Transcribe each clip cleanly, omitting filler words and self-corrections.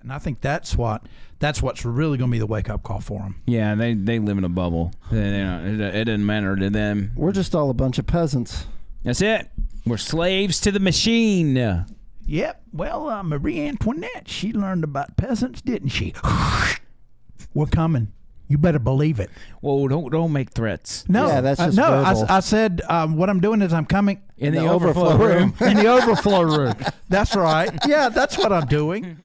And I think that's what's really going to be the wake-up call for them. Yeah, they live in a bubble. It doesn't matter to them. We're just all a bunch of peasants. That's it. We're slaves to the machine. Yep. Well, Marie Antoinette, she learned about peasants, didn't she? We're coming. You better believe it. Whoa, don't make threats. No, yeah, that's just no. verbal. I said what I'm doing is I'm coming in the overflow room. In the overflow room. That's right. Yeah, that's what I'm doing.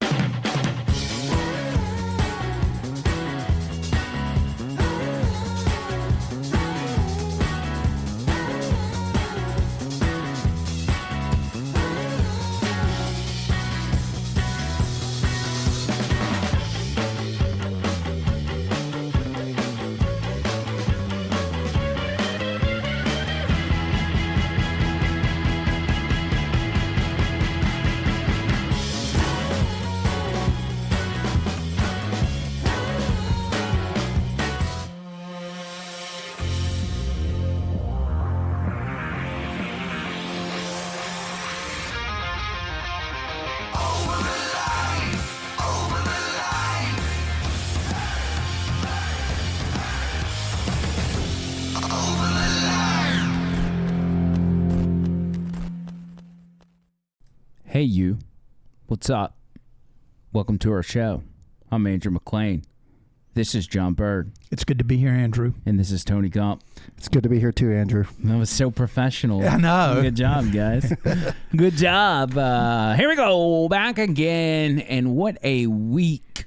Hey, you. What's up? Welcome to our show. I'm Andrew McLean. This is John Bird. It's good to be here, Andrew. And this is Tony Gump. It's good to be here too, Andrew. That was so professional. I know. Good job, guys. Good job. Here we go. Back again. And what a week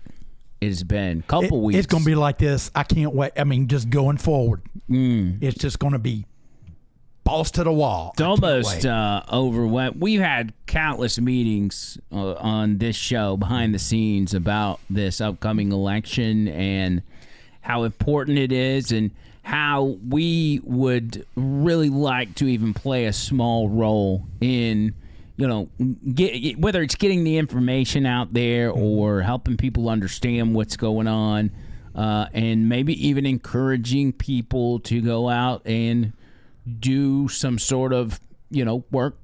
it's been. Couple weeks. It's going to be like this. I can't wait. I mean, just going forward. It's just going to be balls to the wall. It's almost over. We've had countless meetings on this show behind the scenes about this upcoming election and how important it is and how we would really like to even play a small role in, whether it's getting the information out there or helping people understand what's going on, and maybe even encouraging people to go out and do some sort of, work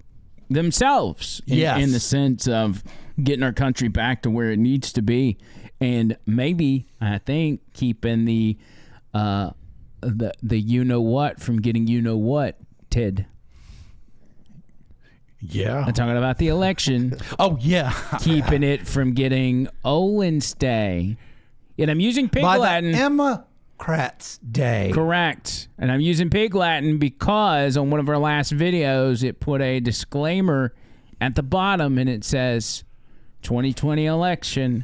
themselves in the sense of getting our country back to where it needs to be. And maybe, I think, keeping the you-know-what from getting you-know-what, Ted. Yeah. I'm talking about the election. Oh, yeah. Keeping it from getting Olin's Day. And I'm using Pig By Latin. the Democrats' Day. Correct. And I'm using Pig Latin because on one of our last videos, it put a disclaimer at the bottom, and it says, 2020 election,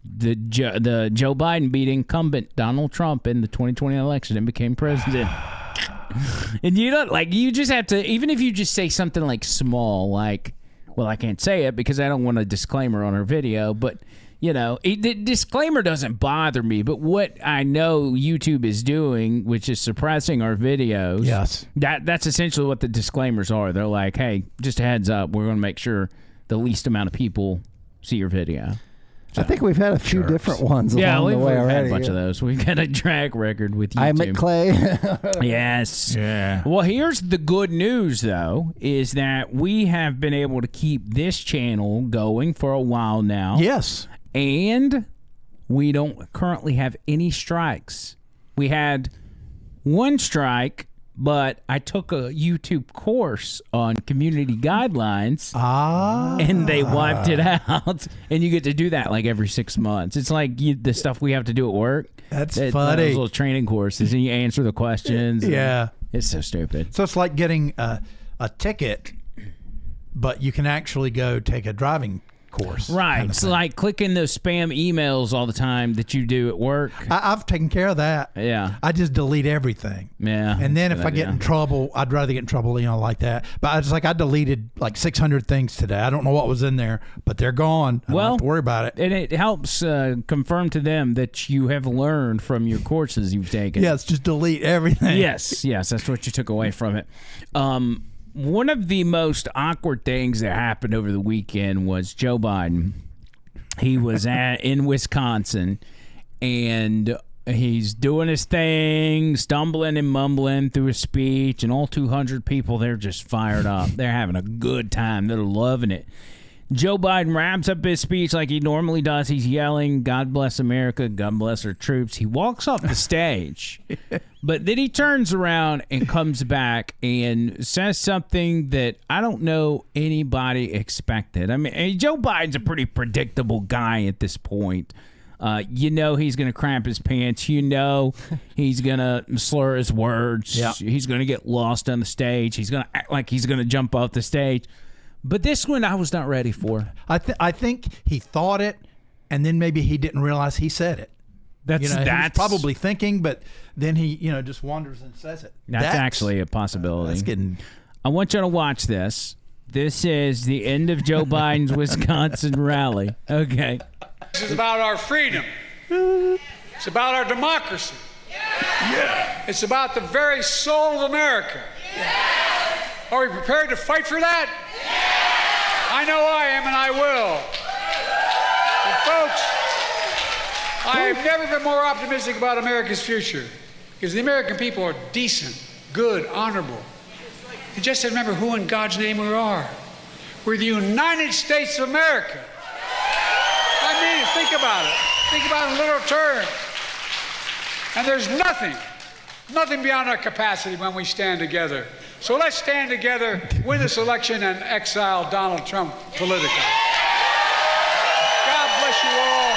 the Joe Biden beat incumbent Donald Trump in the 2020 election and became president. And you just have to, even if you just say something like small, like, well, I can't say it because I don't want a disclaimer on our video, but the disclaimer doesn't bother me, but what I know YouTube is doing, which is suppressing our videos, yes, that's essentially what the disclaimers are. They're like, hey, just a heads up, we're going to make sure the least amount of people see your video. So, I think we've had a few different ones along the way already. already. Had a bunch of those. We've got a track record with YouTube. I'm at Clay. Yes. Yeah. Well, here's the good news, though, is that we have been able to keep this channel going for a while now. Yes. And we don't currently have any strikes. We had one strike, but I took a YouTube course on community guidelines, and they wiped it out. And you get to do that like every 6 months. It's like the stuff we have to do at work. That's funny. funny. Those little training courses, and you answer the questions. Yeah. It's so stupid. So it's like getting a ticket, but you can actually go take a driving course. Right. It's like clicking those spam emails all the time that you do at work. I've taken care of that. Yeah. I just delete everything. Yeah. And then if I get in trouble, I'd rather get in trouble, like that. But I deleted like 600 things today. I don't know what was in there, but they're gone. I don't have to worry about it. And it helps confirm to them that you have learned from your courses you've taken. Yes, just delete everything. Yes, that's what you took away from it. One of the most awkward things that happened over the weekend was Joe Biden. He was in Wisconsin, and he's doing his thing, stumbling and mumbling through his speech, and all 200 people, they're just fired up. They're having a good time. They're loving it. Joe Biden wraps up his speech like he normally does. He's yelling, "God bless America, God bless our troops." He walks off the stage, but then he turns around and comes back and says something that I don't know anybody expected. I mean, Joe Biden's a pretty predictable guy at this point. He's going to crap his pants. He's going to slur his words. Yeah. He's going to get lost on the stage. He's going to act like he's going to jump off the stage. But this one I was not ready for. I think he thought it, and then maybe he didn't realize he said it. That's he was probably thinking, but then he just wanders and says it. That's actually a possibility. I want you to watch this. This is the end of Joe Biden's Wisconsin rally. Okay. This is about our freedom. It's about our democracy. Yeah. It's about the very soul of America. Yeah. Are we prepared to fight for that? Yeah. I know I am, and I will. And folks, I have never been more optimistic about America's future, because the American people are decent, good, honorable. You just remember who in God's name we are. We're the United States of America. I mean, think about it. Think about it in literal terms. And there's nothing beyond our capacity when we stand together. So let's stand together, win this election, and exile Donald Trump politically. God bless you all.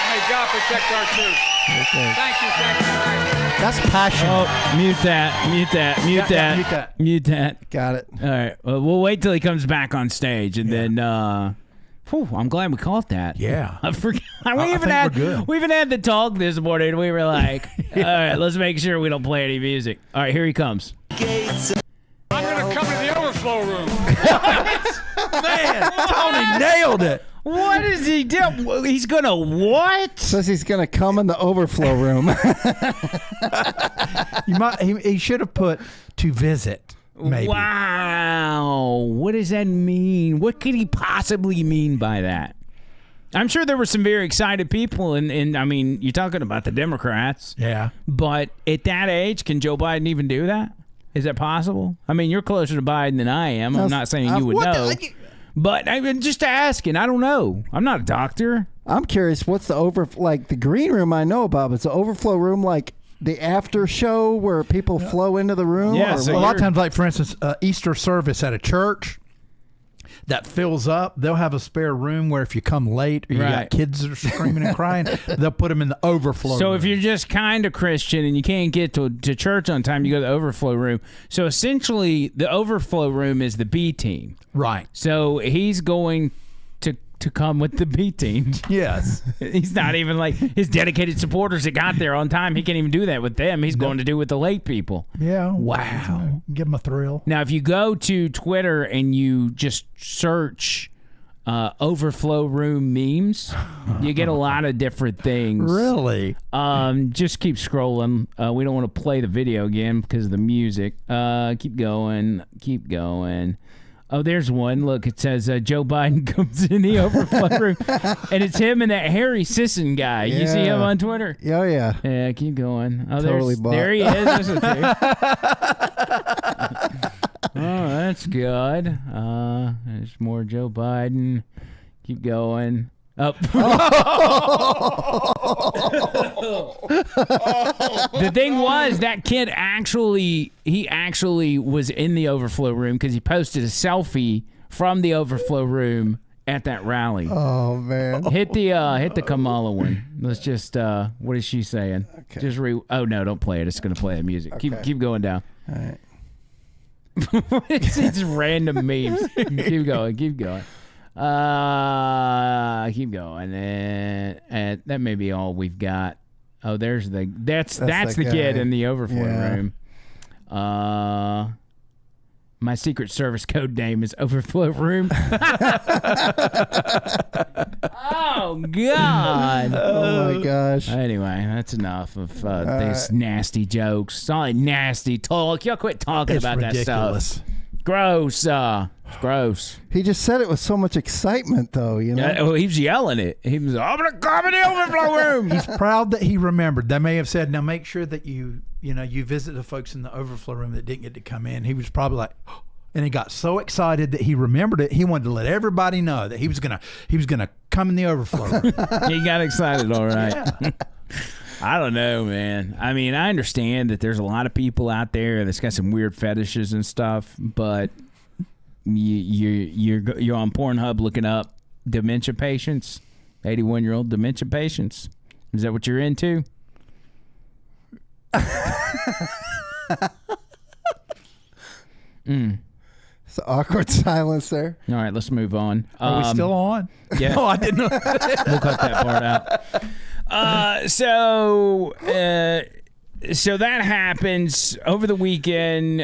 May God protect our troops. Okay. Thank you. That's passion. Oh, mute that. Got it. All right. Well, we'll wait till he comes back on stage, and then. I'm glad we caught that. Yeah. I forgot. we're good. We even had the talk this morning. We were like, all right, let's make sure we don't play any music. All right, here he comes. I'm going to come to the overflow room. Man, Tony nailed it. What is he doing? He's going to what? Says he's going to come in the overflow room. He should have put to visit. Maybe. Wow. What does that mean? What could he possibly mean by that? I'm sure there were some very excited people, and I mean, you're talking about the Democrats. Yeah. But at that age, can Joe Biden even do that? Is that possible? I mean, you're closer to Biden than I am. I'm not saying you would know. But I'm just asking. I don't know. I'm not a doctor. I'm curious, what's the green room I know about, but it's the overflow room like the after show where people flow into the room? Yeah, so a lot of times, like for instance, Easter service at a church that fills up, they'll have a spare room where if you come late or you got kids that are screaming and crying, they'll put them in the overflow room. So if you're just kind of Christian and you can't get to church on time, you go to the overflow room. So essentially, the overflow room is the B team. Right. So he's going to come with the B team. Yes. He's not even like his dedicated supporters that got there on time. He can't even do that with them. He's going to do it with the late people. Yeah. Wow. Give him a thrill. Now, if you go to Twitter and you just search overflow room memes, you get a lot of different things. Really? Just keep scrolling. We don't want to play the video again because of the music. Keep going. Oh, there's one. Look, it says Joe Biden comes in the overflow room, and it's him and that Harry Sisson guy. You see him on Twitter? Oh, yeah. Yeah, keep going. Oh, totally there he is. Oh, that's good. There's more Joe Biden. Keep going. Up. The thing was, that kid actually was in the overflow room because he posted a selfie from the overflow room at that rally. Oh man! Hit the Kamala one. Let's just what is she saying? Okay. Just oh no, don't play it. It's gonna play the music. Okay. Keep going down. All right. It's random memes. Keep going. Keep going. And that may be all we've got. Oh, there's that's the kid in the overflow room. My Secret Service code name is Overflow Room. Oh God! Oh my gosh! Anyway, that's enough of these nasty jokes. It's all like nasty talk. Y'all quit talking about ridiculous. That stuff. Gross. Gross. He just said it with so much excitement, though. You know, he was yelling it. He was, I'm gonna come in the overflow room. He's proud that he remembered. They may have said, "Now make sure that you visit the folks in the overflow room that didn't get to come in." He was probably like, oh, And he got so excited that he remembered it. He wanted to let everybody know that he was gonna come in the overflow room. He got excited, all right. Yeah. I don't know, man. I mean, I understand that there's a lot of people out there that's got some weird fetishes and stuff, but you're on Pornhub looking up dementia patients, 81-year-old dementia patients. Is that what you're into? It's an awkward silence there. All right, let's move on. Are we still on? Yeah. Oh, I didn't know. We'll cut that part out. So that happens over the weekend.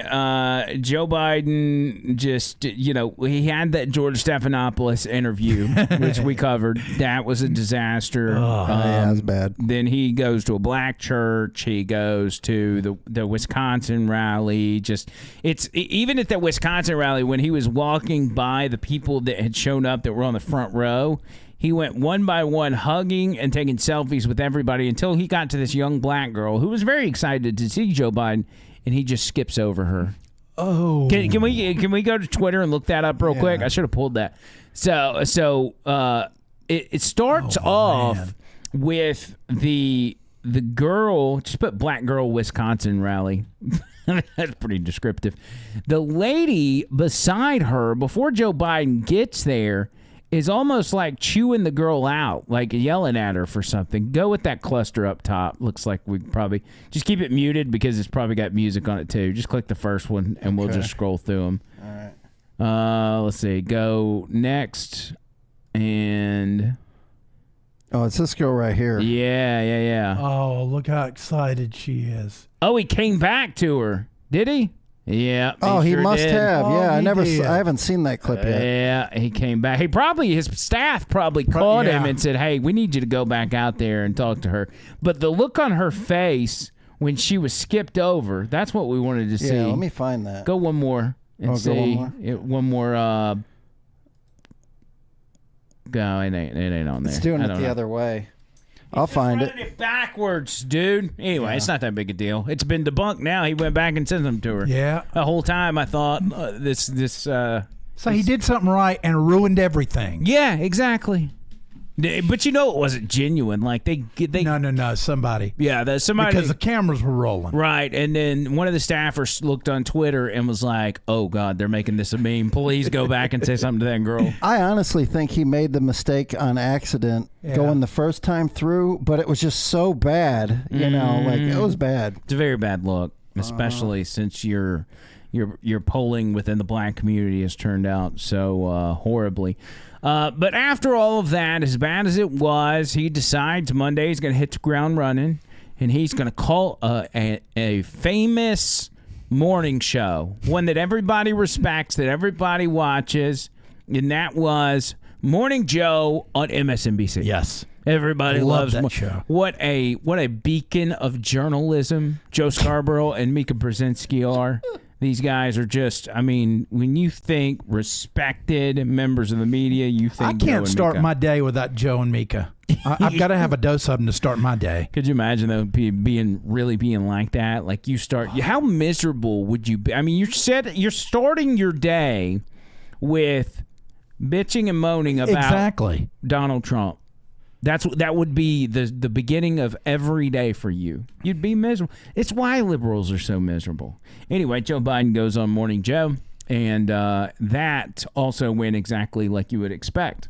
Joe Biden just, he had that George Stephanopoulos interview, which we covered. That was a disaster. Yeah, it was bad. Then he goes to a black church. He goes to the Wisconsin rally. Even at the Wisconsin rally, when he was walking by the people that had shown up that were on the front row, he went one by one, hugging and taking selfies with everybody until he got to this young black girl who was very excited to see Joe Biden, and he just skips over her. Oh, can we go to Twitter and look that up real quick? I should have pulled that. So it starts off with the girl. Just put black girl Wisconsin rally. That's pretty descriptive. The lady beside her before Joe Biden gets there is almost like chewing the girl out, like yelling at her for something. Go with that cluster up top. Looks like we probably just keep it muted because it's probably got music on it too. Just click the first one and we'll just scroll through them. All right. Let's see. Go next. And oh, it's this girl right here. Yeah. Oh, look how excited she is. Oh, he came back to her. Did he? Yeah. He sure must did. have. Oh, Yeah, he did. I haven't seen that clip yet. Yeah, he came back. His staff probably called him and said, "Hey, we need you to go back out there and talk to her." But the look on her face when she was skipped over, that's what we wanted to see. Yeah, let me find that. Go one more and see. Go one more? One more. Go. It ain't on there. It's doing it the other way. I'll find it. Running it backwards, dude. Anyway, It's not that big a deal. It's been debunked now. He went back and sent them to her. Yeah. The whole time I thought So he did something right and ruined everything. Yeah, exactly. But it wasn't genuine. Like they No, somebody. Yeah, somebody Because the cameras were rolling. right. And then one of the staffers looked on Twitter and was like, "Oh God, they're making this a meme. Please go back and say something to that girl." I honestly think he made the mistake on accident going the first time through, but it was just so bad. Like it was bad. It's a very bad look, especially since your polling within the black community has turned out so horribly. But after all of that, as bad as it was, he decides Monday he's going to hit the ground running, and he's going to call a famous morning show, one that everybody respects, that everybody watches, and that was Morning Joe on MSNBC. Yes. Everybody Love loves that show. What a beacon of journalism Joe Scarborough and Mika Brzezinski are. These guys are just, when you think respected members of the media, you think I can't start my day without Joe and Mika. I've got to have a dose of them to start my day. Could you imagine though being like that? Like you start, how miserable would you be? You're starting your day with bitching and moaning about Donald Trump. That would be the beginning of every day for you. You'd be miserable. It's why liberals are so miserable. Anyway, Joe Biden goes on Morning Joe, and that also went exactly like you would expect.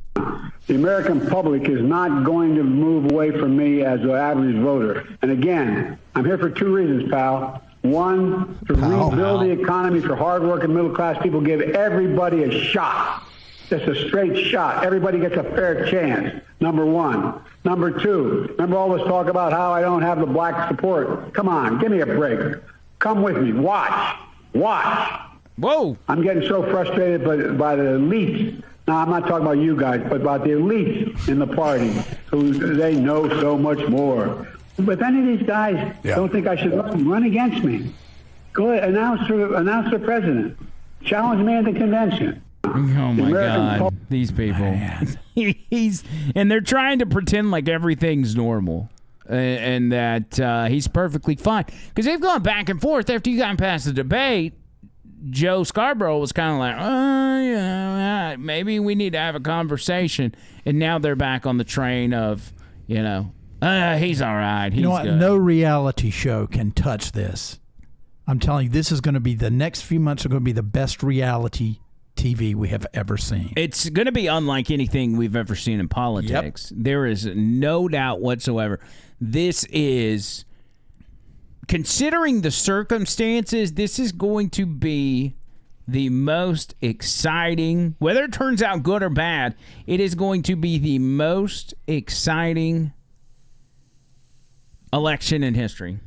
The American public is not going to move away from me as an average voter. And again, I'm here for two reasons, pal. One, to rebuild the economy for hardworking middle-class people, give everybody a shot. Just a straight shot. Everybody gets a fair chance. Number one. Number two, remember all this talk about how I don't have the black support? Come on, give me a break. Come with me. Watch. Whoa. I'm getting so frustrated by the elites. Now, I'm not talking about you guys, but about the elites in the party who they know so much more. But if any of these guys don't think I should run against me, go ahead, announce for president. Challenge me at the convention. Oh my God, these people. And they're trying to pretend like everything's normal and that he's perfectly fine. Because they've gone back and forth after you got past the debate. Joe Scarborough was kind of like, oh, yeah, maybe we need to have a conversation. And now they're back on the train of, he's all right. He's good. No reality show can touch this. I'm telling you, this is going to be, the next few months are going to be the best reality TV we have ever seen. It's going to be unlike anything we've ever seen in politics. Yep. There is no doubt whatsoever. This is, considering the circumstances, this is going to be the most exciting, whether it turns out good or bad, it is going to be the most exciting election in history.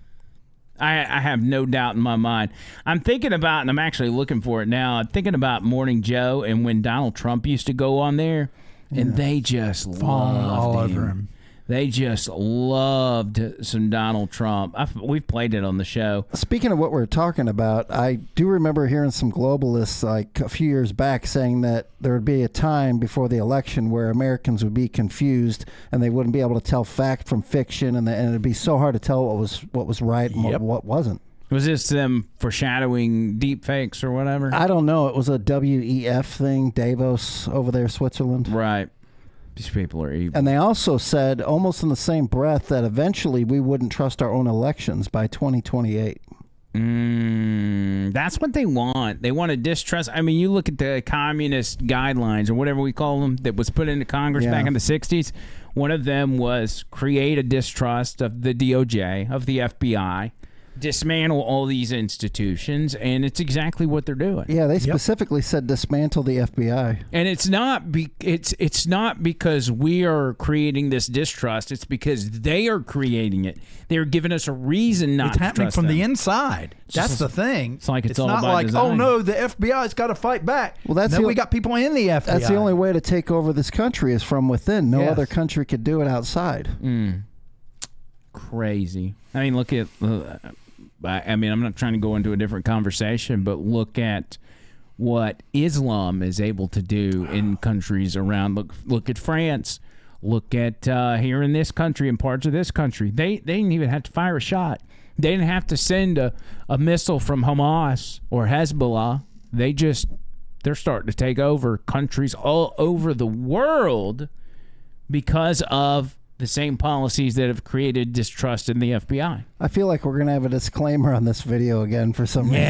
I have no doubt in my mind. I'm thinking about, and I'm actually looking for it now, I'm thinking about Morning Joe and when Donald Trump used to go on there, and they just loved him. They just loved some Donald Trump. We've played it on the show. Speaking of what we're talking about, I do remember hearing some globalists like a few years back saying that there would be a time before the election where Americans would be confused and they wouldn't be able to tell fact from fiction, and it'd be so hard to tell what was right and what wasn't. Was this them foreshadowing deep fakes or whatever? I don't know. It was a WEF thing, Davos over there, Switzerland. Right. These people are evil. And they also said, almost in the same breath, that eventually we wouldn't trust our own elections by 2028. That's what they want. They want to distrust. I mean, you look at the communist guidelines or whatever we call them that was put into Congress back in the 60s. One of them was create a distrust of the DOJ, of the FBI, dismantle all these institutions, and it's exactly what they're doing. Yeah, they specifically said dismantle the FBI. And it's not because we are creating this distrust. It's because they are creating it. They're giving us a reason not to trust them. It's happening from the inside. That's the thing. It's like it's all not about like, design. oh no, the FBI's got to fight back. Well, we got people in the FBI. That's the only way to take over this country is from within. No other country could do it outside. Crazy. I mean, look at... I'm not trying to go into a different conversation, but look at what Islam is able to do in countries around. Look at France. Look at here in this country and parts of this country. They didn't even have to fire a shot. They didn't have to send a missile from Hamas or Hezbollah. They're starting to take over countries all over the world because of the same policies that have created distrust in the FBI. I feel like we're going to have a disclaimer on this video again for some reason.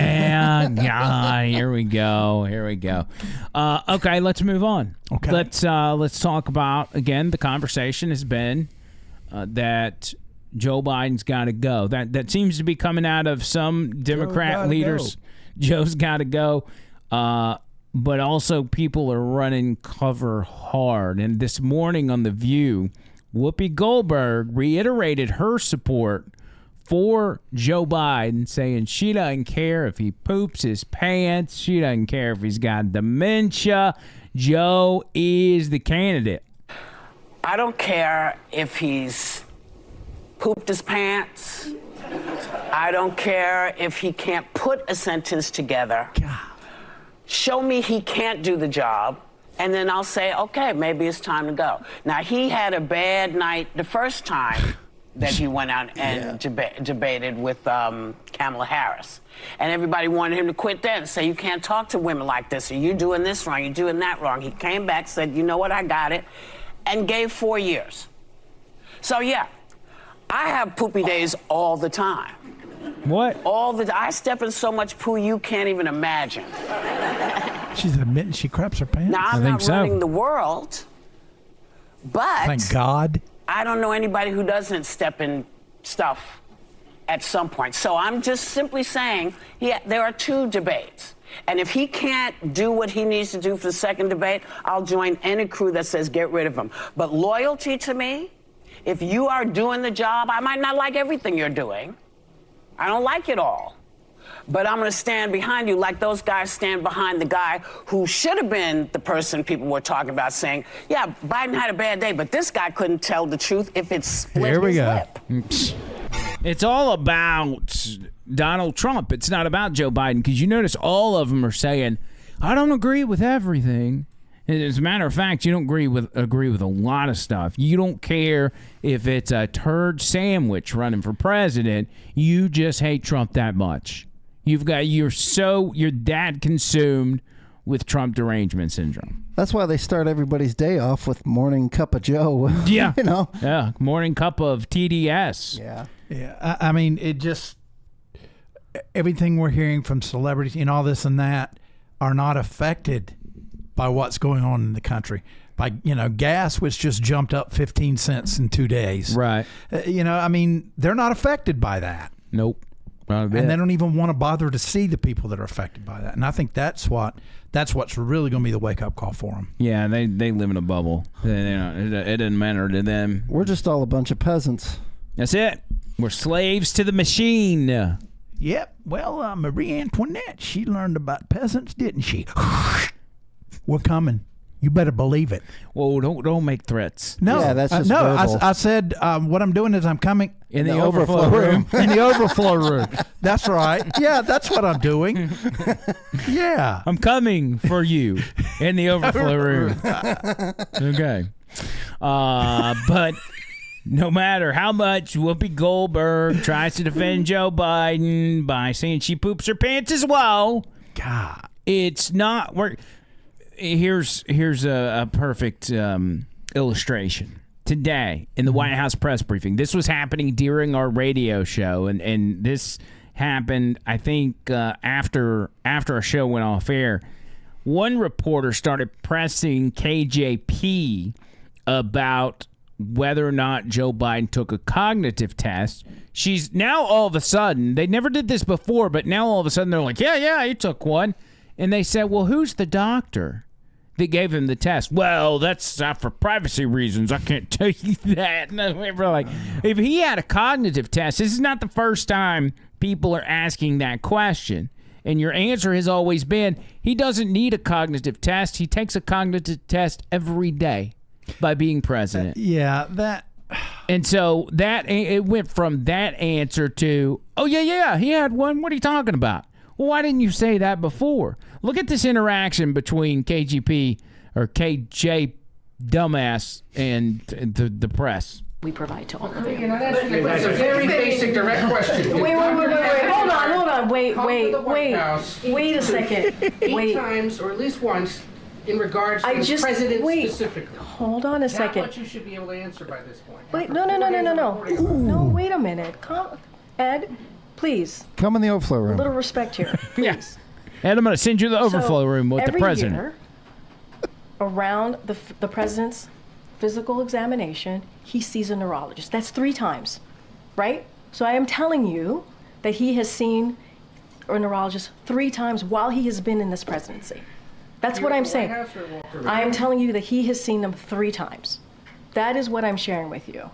Yeah, here we go. Okay, let's move on. Okay. Let's talk about, again, the conversation has been that Joe Biden's got to go. That seems to be coming out of some Democrat leaders. Joe's got to go. But also people are running cover hard. And this morning on The View, Whoopi Goldberg reiterated her support for Joe Biden, saying she doesn't care if he poops his pants. She doesn't care if he's got dementia. Joe is the candidate. I don't care if he's pooped his pants. I don't care if he can't put a sentence together. God. Show me he can't do the job. And then I'll say, okay, maybe it's time to go. Now, he had a bad night the first time that he went out and debated with Kamala Harris. And everybody wanted him to quit then and say, you can't talk to women like this, or you're doing this wrong, you're doing that wrong. He came back, said, you know what, I got it, and gave 4 years. So, yeah, I have poopy days all the time. What? I step in so much poo you can't even imagine. She's admitting she craps her pants. Now, I'm not running the world, but thank God. I don't know anybody who doesn't step in stuff at some point. So I'm just simply saying, there are 2 debates. And if he can't do what he needs to do for the second debate, I'll join any crew that says get rid of him. But loyalty to me, if you are doing the job, I might not like everything you're doing. I don't like it all. But I'm going to stand behind you like those guys stand behind the guy who should have been the person people were talking about saying, yeah, Biden had a bad day, but this guy couldn't tell the truth if it split his lip. It's all about Donald Trump. It's not about Joe Biden, because you notice all of them are saying, I don't agree with everything. As a matter of fact, you don't agree with a lot of stuff. You don't care if it's a turd sandwich running for president. You just hate Trump that much. You're that consumed with Trump derangement syndrome. That's why they start everybody's day off with morning cup of Joe. Yeah. Yeah, morning cup of TDS. Yeah. Yeah. I mean, it just, everything we're hearing from celebrities and all this and that are not affected by what's going on in the country. By, gas, which just jumped up 15 cents in 2 days. Right. I mean, they're not affected by that. Nope. And they don't even want to bother to see the people that are affected by that. And I think that's what's really going to be the wake-up call for them. Yeah, they live in a bubble. It doesn't matter to them. We're just all a bunch of peasants. That's it. We're slaves to the machine. Yep. Well, Marie Antoinette, she learned about peasants, didn't she? We're coming. You better believe it. Whoa, don't make threats. No, yeah, that's just no. verbal. I said what I'm doing is I'm coming in the overflow room. In the overflow room. That's right. Yeah, that's what I'm doing. Yeah, I'm coming for you in the overflow room. Okay, but no matter how much Whoopi Goldberg tries to defend Joe Biden by saying she poops her pants as well, God, it's not work. Here's a perfect illustration. Today, in the White House press briefing, this was happening during our radio show, and this happened, I think, after our show went off air. One reporter started pressing KJP about whether or not Joe Biden took a cognitive test. She's now all of a sudden, they never did this before, but now all of a sudden they're like, yeah, he took one. And they said, well, who's the doctor that gave him the test? Well, that's for privacy reasons. I can't tell you that. No, we're like, if he had a cognitive test, this is not the first time people are asking that question. And your answer has always been, he doesn't need a cognitive test. He takes a cognitive test every day by being president. And so it went from that answer to, oh, yeah, he had one. What are you talking about? Well, why didn't you say that before? Look at this interaction between KGP or KJ dumbass and the press. We provide to all of you. That's a very basic, direct question. Wait. Hold on. Wait a second. Eight times, or at least once, in regards to the president specifically. Hold on a second. Not what you should be able to answer by this point. Wait, no. No, wait a minute. Ed, please. Come in the overflow room. A little respect here, please. Yeah. Ed, I'm going to send you to the overflow room with the president. Every year, around the president's physical examination, he sees a neurologist. That's 3 times, right? So I am telling you that he has seen a neurologist 3 times while he has been in this presidency. That's what I'm saying. I am telling you that he has seen them 3 times. That is what I'm sharing with you,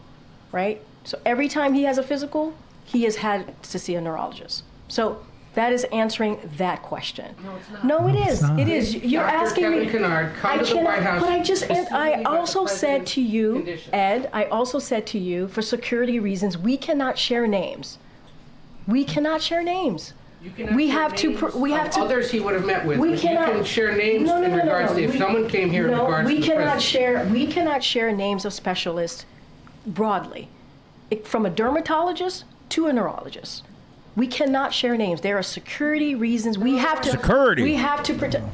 right? So every time he has a physical, he has had to see a neurologist. So that is answering that question. No, it's not. No, it is. It is. You're Dr. asking me. Kevin Kennard, come to the White House. But I also said to you, Ed, I also said to you, for security reasons, we cannot share names. We cannot share names. We have to. Others he would have met with. We cannot. You can share names in regards to if someone came here in regards to the president. We cannot share names of specialists broadly, from a dermatologist to a neurologist. We cannot share names. There are security reasons. We have to. Security. We have to protect.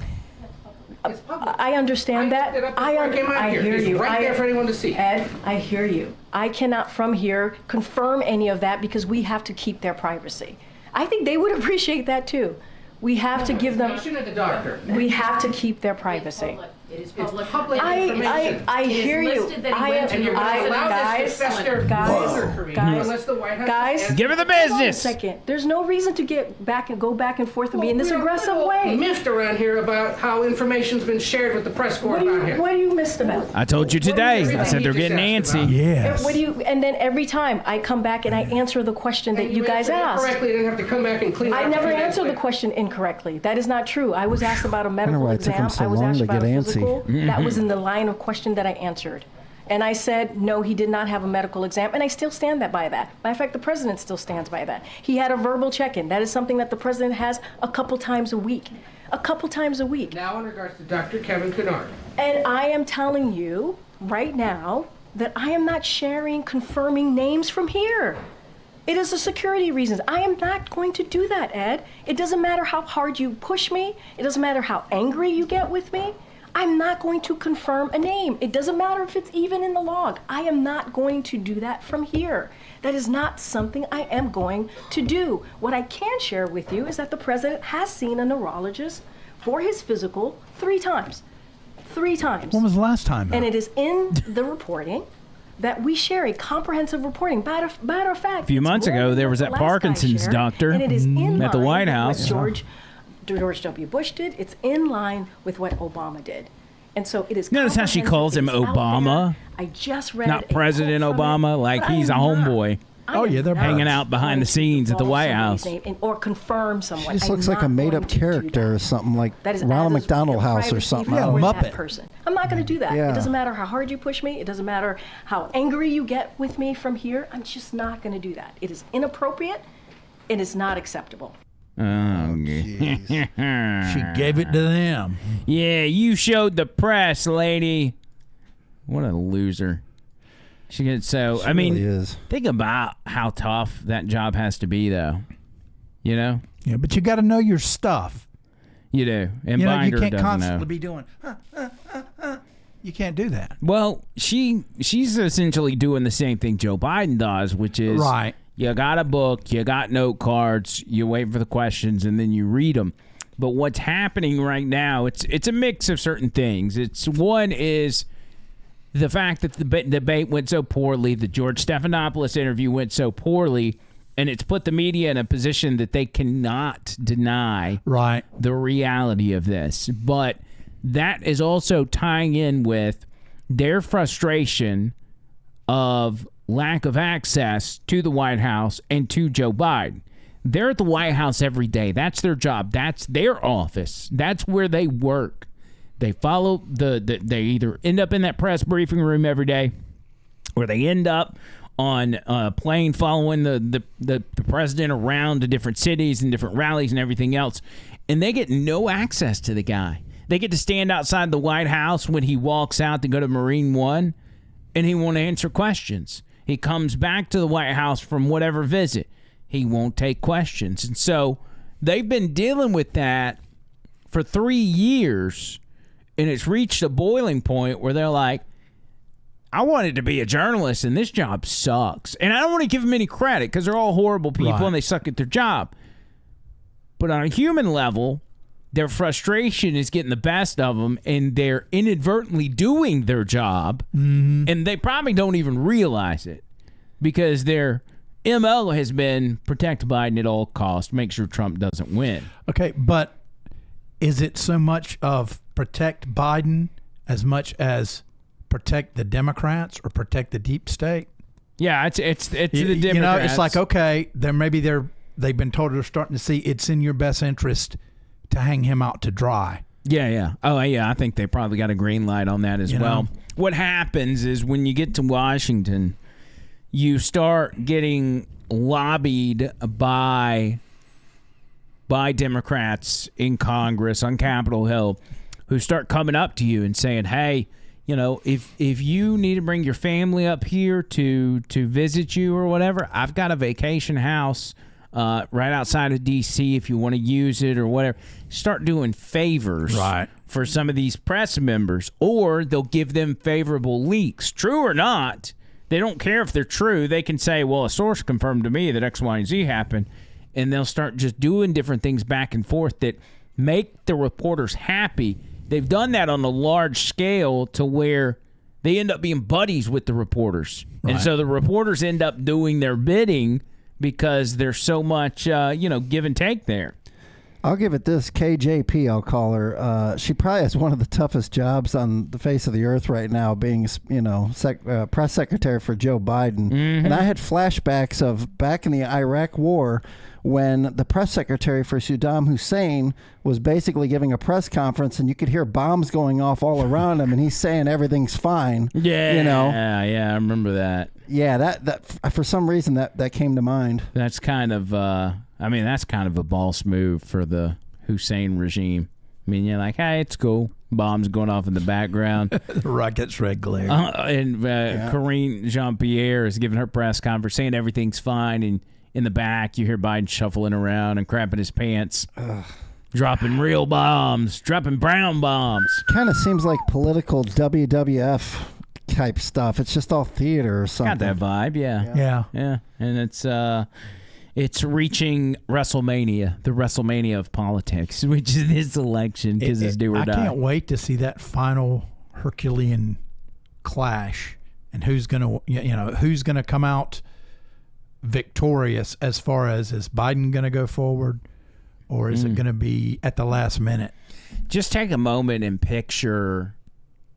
I understand that. I hear you. It's right there for anyone to see. Ed, I hear you. I cannot from here confirm any of that because we have to keep their privacy. I think they would appreciate that too. We have to give them. The doctor. We have to keep their privacy. It is public information. I hear you. Guys, give her the business. Second, there's no reason to go back and forth and be in this aggressive way. Miffed around here about how information's been shared with the press corps about him. What are you missed about? I told you today. I said they're getting antsy. Yes. And then every time I come back and I answer the question that you guys asked. Correctly, you didn't have to come back and clean it up. I never answered the question incorrectly. That is not true. I was asked about a medical exam. I was asked about a physical. That was in the line of question that I answered. And I said, no, he did not have a medical exam, and I still stand by that. Matter of fact, the president still stands by that. He had a verbal check-in. That is something that the president has a couple times a week. Now in regards to Dr. Kevin Kennard. And I am telling you right now that I am not sharing confirming names from here. It is the security reasons. I am not going to do that, Ed. It doesn't matter how hard you push me. It doesn't matter how angry you get with me. I'm not going to confirm a name. It doesn't matter if it's even in the log. I am not going to do that from here. That is not something I am going to do. What I can share with you is that the president has seen a neurologist for his physical 3 times. 3 times. When was the last time? And it is in the reporting that we share a comprehensive reporting. Matter of fact, a few months ago, there was that Parkinson's doctor and it is in at the line White with House. what George W. Bush did. It's in line with what Obama did. And so it is. Notice how she calls him Obama. I just read not President Obama, like he's a homeboy. Oh, yeah, they're hanging out behind the scenes at the White House. Or confirm someone. She just looks like a made-up character or something, like Ronald McDonald House or something. Yeah, Muppet. Person. I'm not going to do that. Yeah. It doesn't matter how hard you push me. It doesn't matter how angry you get with me from here. I'm just not going to do that. It is inappropriate. It is not acceptable. Oh, she gave it to them. Yeah, you showed the press, lady. What a loser. She really is. Think about how tough that job has to be, though. You know? Yeah, but you got to know your stuff. You do. And you Binder can't doesn't constantly know. be doing. You can't do that. Well, she's essentially doing the same thing Joe Biden does, which is right. You got a book, you got note cards, you wait for the questions, and then you read them. But what's happening right now, it's a mix of certain things. One is the fact that the debate went so poorly, the George Stephanopoulos interview went so poorly, and it's put the media in a position that they cannot deny the reality of this. But that is also tying in with their frustration of lack of access to the White House and to Joe Biden. They're at the White House every day. That's their job. That's their office. That's where they work. They follow they either end up in that press briefing room every day, or they end up on a plane following the president around to different cities and different rallies and everything else. And they get no access to the guy. They get to stand outside the White House when he walks out to go to Marine One, and he won't answer questions. He comes back to the White House from whatever visit. He won't take questions. And so they've been dealing with that for 3 years, and it's reached a boiling point where they're like, I wanted to be a journalist, and this job sucks. And I don't want to give them any credit because they're all horrible people and they suck at their job. But on a human level, their frustration is getting the best of them, and they're inadvertently doing their job, and they probably don't even realize it because their MO has been protect Biden at all costs, make sure Trump doesn't win. Okay, but is it so much of protect Biden as much as protect the Democrats or protect the deep state? Yeah, it's the Democrats. You know, it's like, okay, they've been told they're starting to see it's in your best interest to hang him out to dry. Yeah. Oh, yeah, I think they probably got a green light on that as well. What happens is when you get to Washington, you start getting lobbied by Democrats in Congress on Capitol Hill who start coming up to you and saying, hey, you know, if you need to bring your family up here to visit you or whatever, I've got a vacation house right outside of D.C. if you want to use it or whatever. Start doing favors for some of these press members, or they'll give them favorable leaks. True or not, they don't care if they're true. They can say, well, a source confirmed to me that X, Y, and Z happened, and they'll start just doing different things back and forth that make the reporters happy. They've done that on a large scale to where they end up being buddies with the reporters. And so the reporters end up doing their bidding because there's so much, give and take there. I'll give it this. KJP, I'll call her. She probably has one of the toughest jobs on the face of the earth right now, being, press secretary for Joe Biden. Mm-hmm. And I had flashbacks of back in the Iraq War when the press secretary for Saddam Hussein was basically giving a press conference, and you could hear bombs going off all around him, and he's saying everything's fine. Yeah, I remember that. Yeah, that for some reason that came to mind. That's kind of that's kind of a boss move for the Hussein regime. I mean, you're like, hey, it's cool. bombs going off in the background. The rocket's red glare. Karine Jean-Pierre is giving her press conference saying everything's fine, and in the back you hear Biden shuffling around and crapping his pants. Dropping real bombs, dropping brown bombs. Kind of seems like political WWF type stuff. It's just all theater or something. Got that vibe, yeah. And it's reaching WrestleMania, the WrestleMania of politics, which is this election, because it's do or die. I can't wait to see that final Herculean clash, and who's gonna come out victorious. As far as, is Biden gonna go forward, or is it gonna be at the last minute? Just take a moment and picture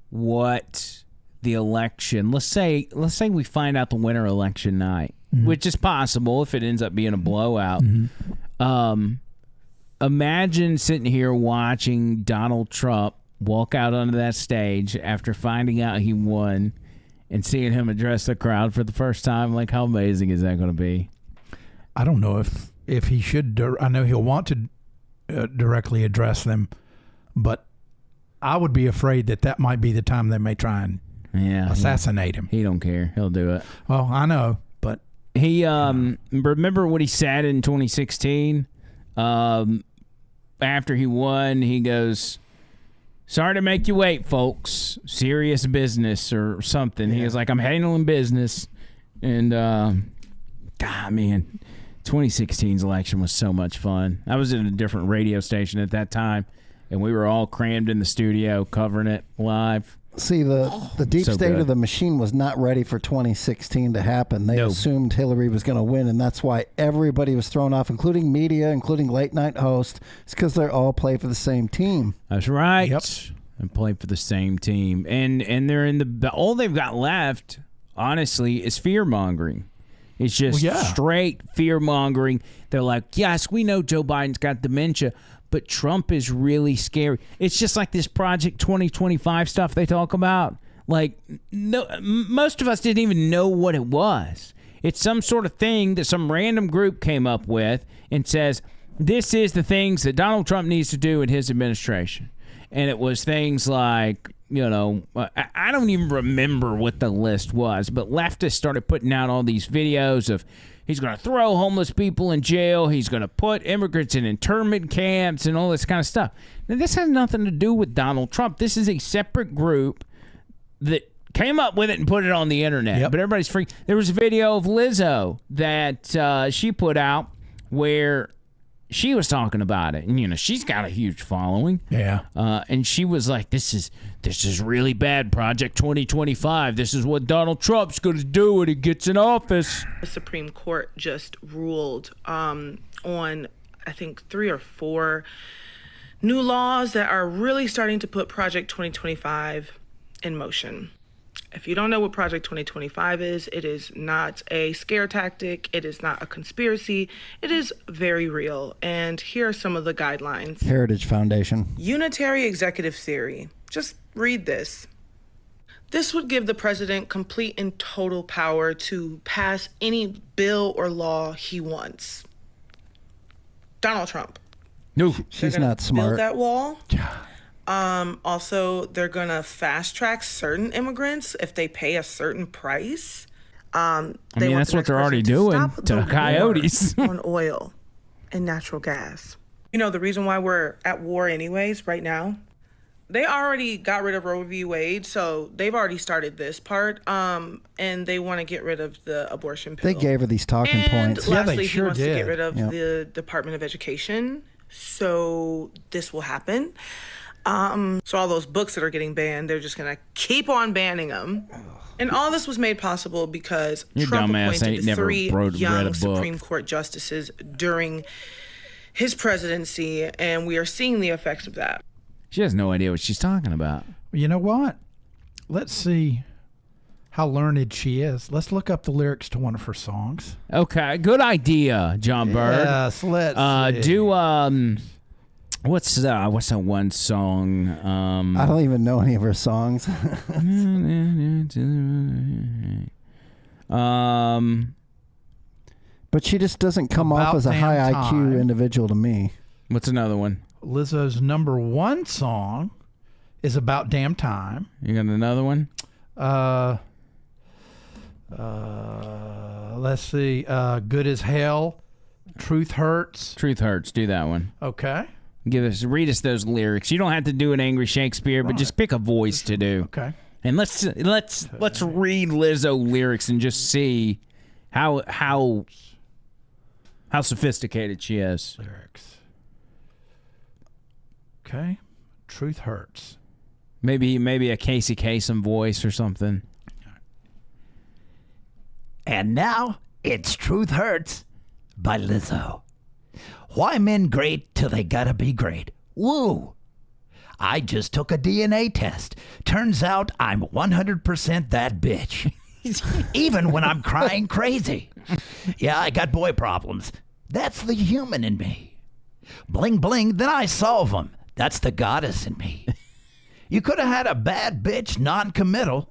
what the election. Let's say we find out the winner election night, which is possible if it ends up being a blowout. Imagine sitting here watching Donald Trump walk out onto that stage after finding out he won, and seeing him address the crowd for the first time. Like, how amazing is that going to be? I don't know if he should. I know he'll want to directly address them, but I would be afraid that might be the time they may try and assassinate him. He don't care. He'll do it. Well, I know, but he remember what he said in 2016 after he won. He goes, "Sorry to make you wait, folks. Serious business," or something. He was like, "I'm handling business." And God, man, 2016's election was so much fun. I was in a different radio station at that time, and we were all crammed in the studio covering it live. See, the deep state of the machine was not ready for 2016 to happen. They assumed Hillary was going to win, and that's why everybody was thrown off, including media, including late-night hosts. It's because they're all play for the same team. That's right. Yep. And play for the same team. And they're in all they've got left, honestly, is fear-mongering. It's just straight fear-mongering. They're like, yes, we know Joe Biden's got dementia, but Trump is really scary. It's just like this Project 2025 stuff they talk about. Like, no, most of us didn't even know what it was. It's some sort of thing that some random group came up with and says, this is the things that Donald Trump needs to do in his administration. And it was things like, I don't even remember what the list was, but leftists started putting out all these videos of, he's going to throw homeless people in jail. He's going to put immigrants in internment camps and all this kind of stuff. Now, this has nothing to do with Donald Trump. This is a separate group that came up with it and put it on the internet. Yep. But everybody's free. There was a video of Lizzo that she put out where she was talking about it. And, she's got a huge following. Yeah. And she was like, this is really bad, Project 2025. This is what Donald Trump's going to do when he gets in office. The Supreme Court just ruled on, I think, 3 or 4 new laws that are really starting to put Project 2025 in motion. If you don't know what Project 2025 is, it is not a scare tactic. It is not a conspiracy. It is very real. And here are some of the guidelines. Heritage Foundation. Unitary executive theory. Just read this. This would give the president complete and total power to pass any bill or law he wants. Donald Trump. No, she's not smart. Build that wall. Also, they're going to fast track certain immigrants if they pay a certain price. That's what they're already doing to coyotes. On oil and natural gas. The reason why we're at war anyways right now, they already got rid of Roe v. Wade, so they've already started this part, and they want to get rid of the abortion pill. They gave her these talking points. Lastly, they sure he wants did. to get rid of the Department of Education, so this will happen. So all those books that are getting banned, they're just going to keep on banning them. And all this was made possible because Trump appointed the 3 young Supreme Court justices during his presidency, and we are seeing the effects of that. She has no idea what she's talking about. You know what? Let's see how learned she is. Let's look up the lyrics to one of her songs. Okay, good idea, John Bird. Yes, let's do what's that one song? I don't even know any of her songs. But she just doesn't come off as a high IQ individual to me. What's another one? Lizzo's number 1 song is about damn time. You got another one? Let's see. Good as hell. Truth hurts. Truth hurts. Do that one. Okay. Read us those lyrics. You don't have to do an angry Shakespeare, but just pick a voice to do. Okay. And let's read Lizzo lyrics and just see how sophisticated she is. Lyrics. Okay. Truth hurts. Maybe a Casey Kasem voice or something. And now it's Truth Hurts by Lizzo. Why men great till they gotta be great? Woo! I just took a DNA test. Turns out I'm 100% that bitch. Even when I'm crying crazy. Yeah, I got boy problems. That's the human in me. Bling bling, then I solve them. That's the goddess in me. You could have had a bad bitch, non-committal.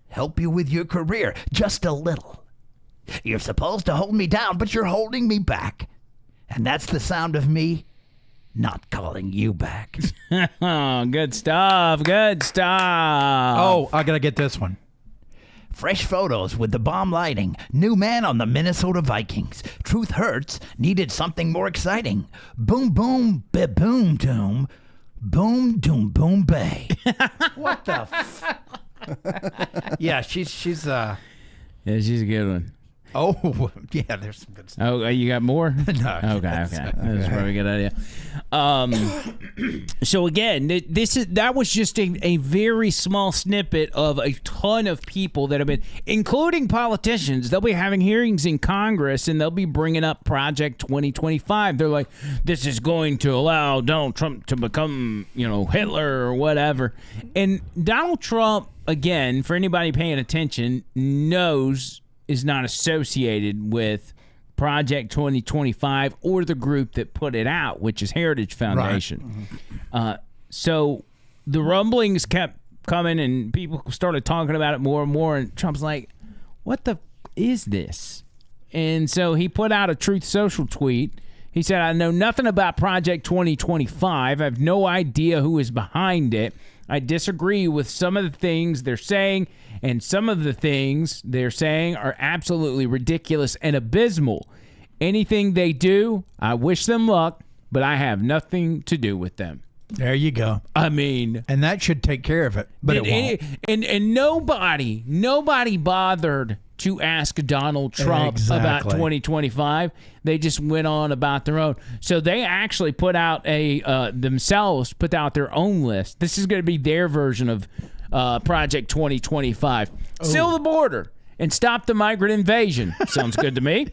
Help you with your career, just a little. You're supposed to hold me down, but you're holding me back. And that's the sound of me not calling you back. Oh, good stuff. Good stuff. Oh, I got to get this one. Fresh photos with the bomb lighting. New man on the Minnesota Vikings. Truth hurts. Needed something more exciting. Boom, boom, boom, doom. Boom, doom, boom, bay. What the Yeah, she's Yeah, she's a good one. Oh, yeah, there's some good stuff. Oh, you got more? No. Okay. That's probably a good idea. So again, that was just a very small snippet of a ton of people that have been, including politicians. They'll be having hearings in Congress, and they'll be bringing up Project 2025. They're like, this is going to allow Donald Trump to become, Hitler or whatever. And Donald Trump, again, for anybody paying attention, is not associated with Project 2025 or the group that put it out, which is Heritage Foundation. Right. So the rumblings kept coming, and people started talking about it more and more, and Trump's like, what the is this? And so he put out a Truth Social tweet. He said, I know nothing about Project 2025. I have no idea who is behind it. I disagree with some of the things they're saying, and some of the things they're saying are absolutely ridiculous and abysmal. Anything they do, I wish them luck, but I have nothing to do with them. There you go. I mean, and that should take care of it, but it won't. And nobody bothered to ask Donald Trump about 2025. They just went on about their own. So they actually put out themselves put out their own list. This is going to be their version of Project 2025. Seal the border and stop the migrant invasion. Sounds good to me.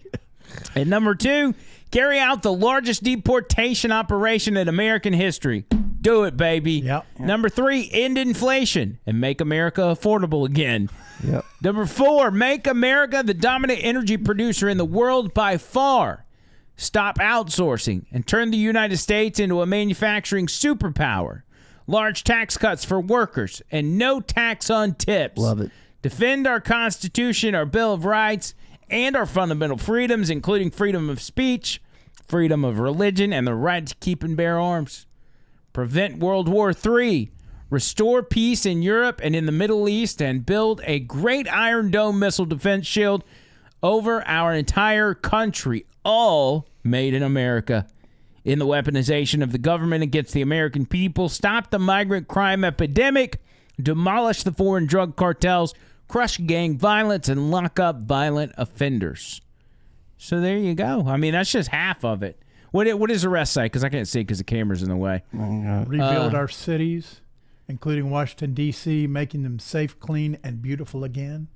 And number 2, carry out the largest deportation operation in American history. Do it, baby. Yep. Number 3, end inflation and make America affordable again. Yep. Number 4, make America the dominant energy producer in the world by far. Stop outsourcing and turn the United States into a manufacturing superpower. Large tax cuts for workers and no tax on tips. Love it. Defend our Constitution, our Bill of Rights, and our fundamental freedoms, including freedom of speech, freedom of religion, and the right to keep and bear arms. Prevent World War III. Restore peace in Europe and in the Middle East, and build a great Iron Dome missile defense shield over our entire country, all made in America. In the weaponization of the government against the American people, stop the migrant crime epidemic, demolish the foreign drug cartels, crush gang violence, and lock up violent offenders. So there you go. I mean, that's just half of it. What does the rest say? Because I can't see because the camera's in the way. Rebuild our cities, including Washington, D.C., making them safe, clean, and beautiful again.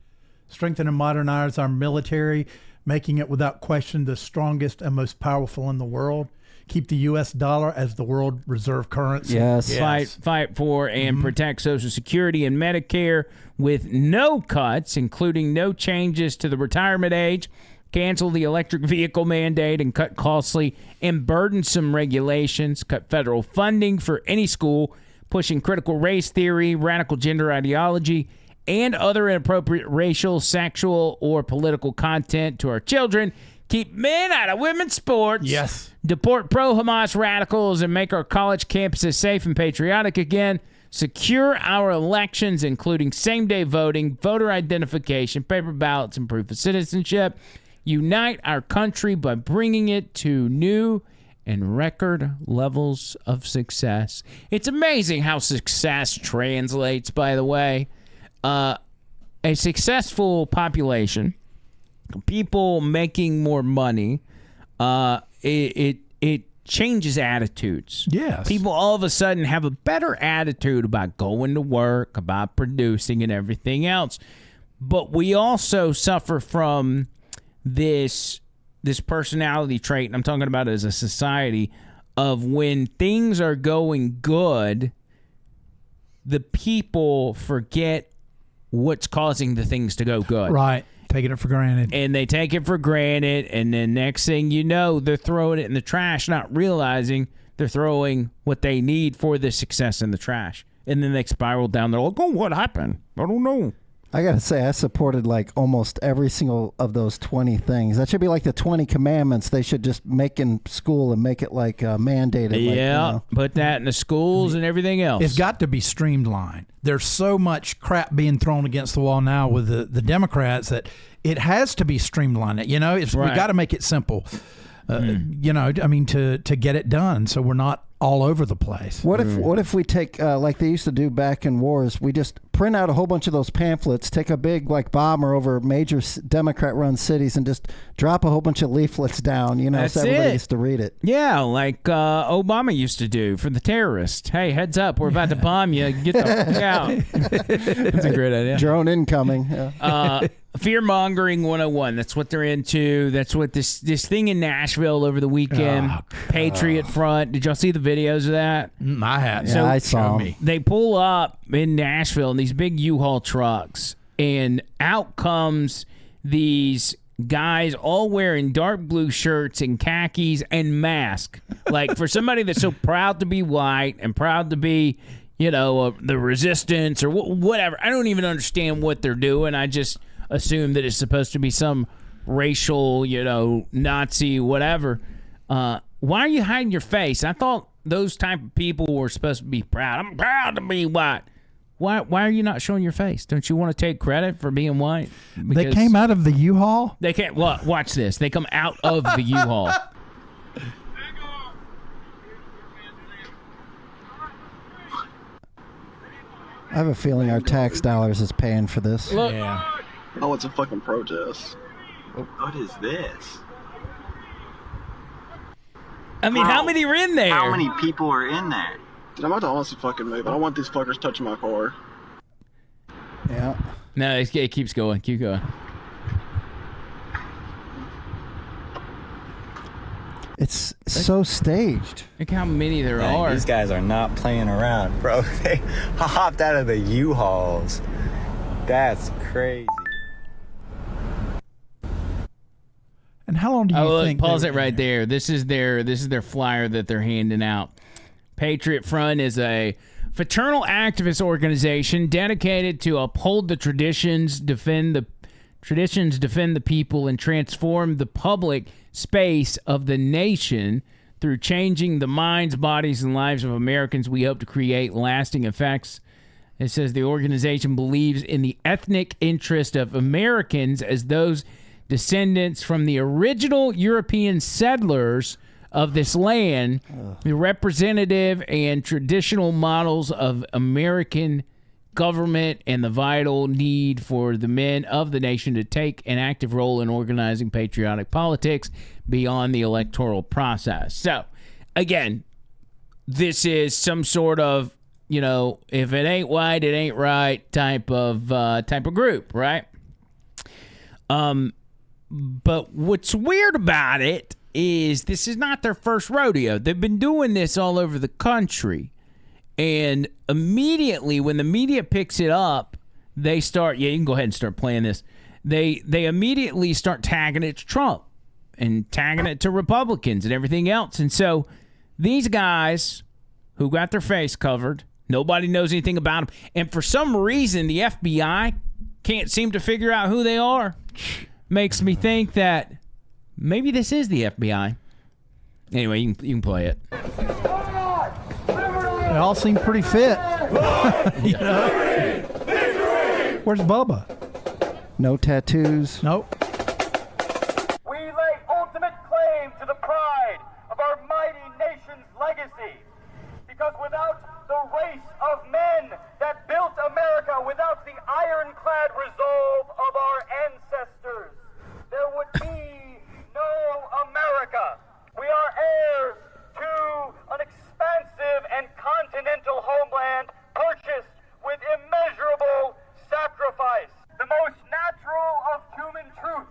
Strengthen and modernize our military, making it without question the strongest and most powerful in the world. Keep the U.S. dollar as the world reserve currency. Yes. Fight for and protect Social Security and Medicare with no cuts, including no changes to the retirement age. Cancel the electric vehicle mandate and cut costly and burdensome regulations. Cut federal funding for any school pushing critical race theory, radical gender ideology, and other inappropriate racial, sexual, or political content to our children. Keep men out of women's sports. Yes. Deport pro-Hamas radicals and make our college campuses safe and patriotic again. secure our elections, including same-day voting, voter identification, paper ballots, and proof of citizenship. Unite our country by bringing it to new and record levels of success. It's amazing how success translates, by the way. A successful population, people making more money, it changes attitudes. Yes. People all of a sudden have a better attitude about going to work, about producing and everything else. But we also suffer from this personality trait, and I'm talking about it as a society, of when things are going good, the people forget what's causing the things to go good. Right. Taking it for granted. And they take it for granted, and then next thing you know, they're throwing it in the trash, not realizing they're throwing what they need for the success in the trash. And then they spiral down. They're like, oh, what happened? I don't know. I got to say, I supported like almost every single of those 20 things. That should be like the 20 commandments they should just make in school and make it like mandated. Yeah, put that in the schools and everything else. It's got to be streamlined. There's so much crap being thrown against the wall now with the Democrats that it has to be streamlined. You know, we got to make it simple. You know, I mean, to get it done so we're not all over the place. What if we take, like they used to do back in wars, we just print out a whole bunch of those pamphlets, take a big like bomber over major Democrat-run cities and just drop a whole bunch of leaflets down, you know, That's so everybody it. gets to read it. Yeah, like Obama used to do for the terrorists. Hey, heads up, we're about to bomb you. Get the fuck out. That's a great idea. Drone incoming. Yeah. Fear-mongering 101. That's what they're into. That's what this thing in Nashville over the weekend, Patriot Front. Did y'all see the videos of that? I had. Yeah, I saw them. They pull up in Nashville in these big U-Haul trucks, and out comes these guys all wearing dark blue shirts and khakis and masks. Like, for somebody that's so proud to be white and proud to be, you know, the resistance or whatever. I don't even understand what they're doing. I just assume that it's supposed to be some racial, you know, Nazi, whatever. Why are you hiding your face? I thought those type of people were supposed to be proud. I'm proud to be white. Why are you not showing your face? Don't you want to take credit for being white? They came out of the U-Haul? They can't. Watch this. They come out of the U-Haul. I have a feeling our tax dollars is paying for this. Look. Yeah. Oh, it's a fucking protest. What is this? I mean, Bro, how many are in there? How many people are in there? Dude, I'm about to honestly fucking move. I don't want these fuckers touching my car. Yeah. No, it keeps going. Keep going. It's so staged. Look how many there are. These guys are not playing around, bro. They hopped out of the U-Hauls. That's crazy. And how long do you think? Pause it right there. This is their flyer that they're handing out. Patriot Front is a fraternal activist organization dedicated to uphold the traditions, defend the people, and transform the public space of the nation through changing the minds, bodies, and lives of Americans. We hope to create lasting effects. It says the organization believes in the ethnic interest of Americans as those descendants from the original European settlers of this land, the representative and traditional models of American government, and the vital need for the men of the nation to take an active role in organizing patriotic politics beyond the electoral process. So, again, this is some sort of, you know, if it ain't white, it ain't right type of group, right? But what's weird about it is this is not their first rodeo. They've been doing this all over the country. And immediately when the media picks it up, they start, you can go ahead and start playing this. They immediately start tagging it to Trump and tagging it to Republicans and everything else. And so these guys who got their face covered, nobody knows anything about them. And for some reason, the FBI can't seem to figure out who they are. Makes me think that maybe this is the FBI. Anyway, you can play it. They all seem pretty fit. You know? Where's Bubba? No tattoos. Nope. We lay ultimate claim to the pride of our mighty nation's legacy. Because without the race of men that built America, without the ironclad resolve of our ancestors, there would be no America. We are heirs to an expansive and continental homeland purchased with immeasurable sacrifice. The most natural of human truths,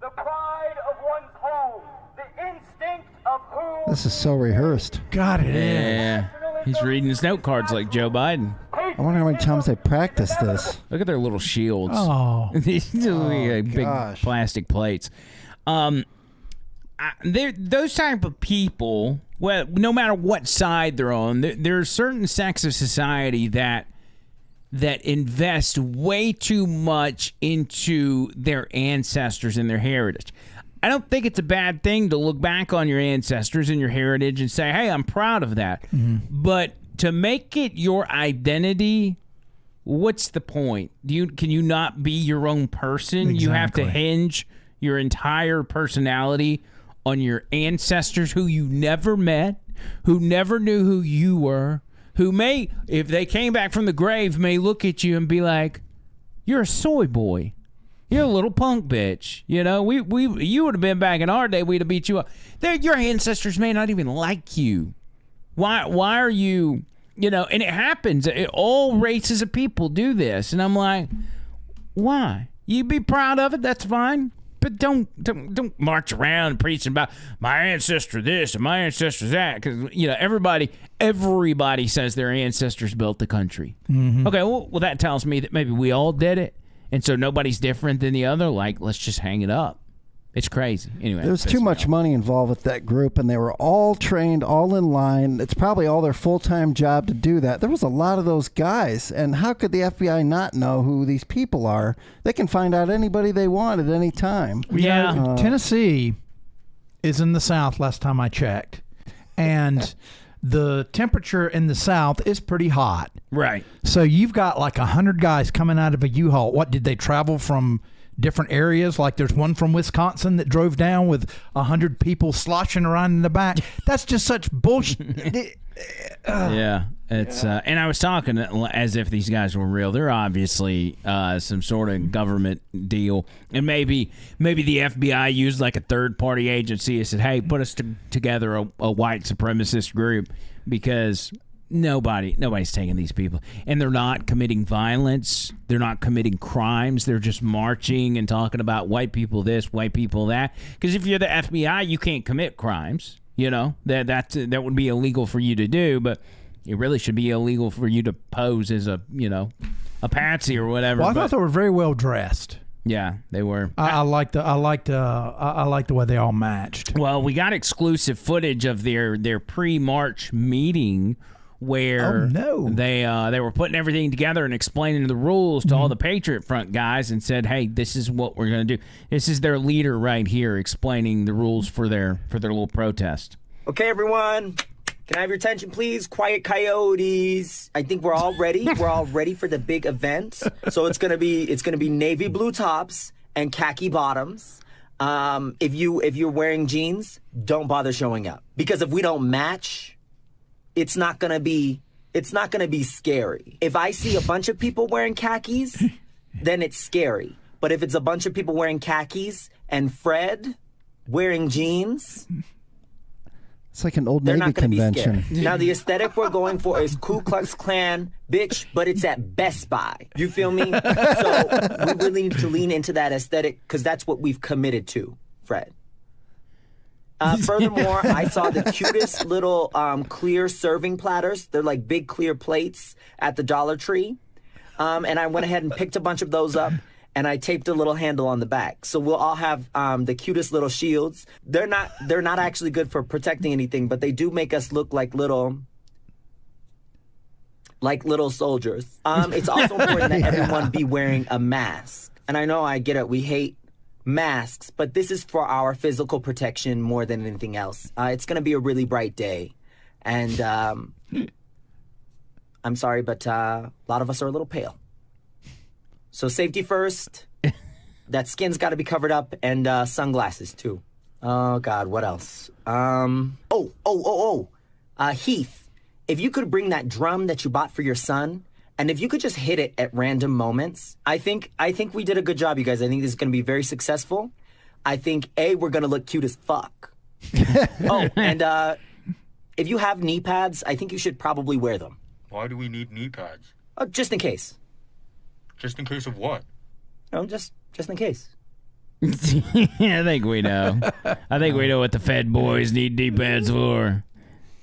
the pride of one's home, the instinct of who... This is so rehearsed. God, it is. Yeah. He's reading his note cards like Joe Biden. I wonder how many times they practiced this. Look at their little shields. Oh. These big gosh. plastic plates. Those type of people, well, no matter what side they're on, there are certain sects of society that invest way too much into their ancestors and their heritage. I don't think it's a bad thing to look back on your ancestors and your heritage and say, hey, I'm proud of that. Mm-hmm. But to make it your identity, what's the point? Can you not be your own person? Exactly. You have to hinge your entire personality on your ancestors who you never met, who never knew who you were, who may, if they came back from the grave, may look at you and be like, you're a soy boy. You're a little punk bitch. You know, you would have been back in our day, we'd have beat you up. Your ancestors may not even like you. Why are you, you know, and it happens. All races of people do this. And I'm like, why? You be proud of it, that's fine. But don't march around preaching about my ancestor this and my ancestor that, because you know everybody says their ancestors built the country. Mm-hmm. Okay, well that tells me that maybe we all did it, and so nobody's different than the other. Like, let's just hang it up. It's crazy. Anyway, there's too much money involved with that group, and they were all trained, all in line. It's probably all their full-time job to do that. There was a lot of those guys, and how could the FBI not know who these people are? They can find out anybody they want at any time. Yeah. Tennessee is in the South last time I checked, and the temperature in the South is pretty hot. Right. So you've got like 100 guys coming out of a U-Haul. What, did they travel from different areas? Like there's one from Wisconsin that drove down with 100 people sloshing around in the back. That's just such bullshit. Yeah, it's and I was talking as if these guys were real. They're obviously some sort of government deal, and maybe the FBI used like a third-party agency and said, "Hey, put us together a white supremacist group," because nobody's taking these people, and they're not committing violence. They're not committing crimes. They're just marching and talking about white people this, white people that. Because if you're the FBI, you can't commit crimes. You know, that would be illegal for you to do, but it really should be illegal for you to pose as a patsy or whatever. Well, I thought they were very well dressed. Yeah, they were. I liked the way they all matched. Well, we got exclusive footage of their pre-March meeting where they were putting everything together and explaining the rules to all the Patriot Front guys and said, hey, this is what we're going to do. This is their leader right here explaining the rules for their little protest. Okay, everyone. Can I have your attention, please? Quiet coyotes. I think we're all ready. We're all ready for the big event. So it's gonna be navy blue tops and khaki bottoms. If you're wearing jeans, don't bother showing up, because if we don't match, it's not gonna be scary. If I see a bunch of people wearing khakis, then it's scary. But if it's a bunch of people wearing khakis and Fred wearing jeans, it's like an old Navy convention. Now the aesthetic we're going for is Ku Klux Klan, bitch, but it's at Best Buy. You feel me? So we really need to lean into that aesthetic, because that's what we've committed to, Fred. Furthermore, I saw the cutest little clear serving platters. They're like big clear plates at the Dollar Tree. And I went ahead and picked a bunch of those up, and I taped a little handle on the back. So we'll all have the cutest little shields. They're not actually good for protecting anything, but they do make us look like little soldiers. It's also important that everyone be wearing a mask. And I know, I get it, we hate masks, but this is for our physical protection more than anything else. It's going to be a really bright day, and I'm sorry, but a lot of us are a little pale. So safety first. That skin's got to be covered up, and sunglasses too. Oh God, what else? Heath, if you could bring that drum that you bought for your son, and if you could just hit it at random moments, I think we did a good job, you guys. I think this is going to be very successful. I think we're going to look cute as fuck. And if you have knee pads, I think you should probably wear them. Why do we need knee pads? Just in case. Just in case of what? No, just in case. I think we know. I think we know what the Fed boys need knee pads for.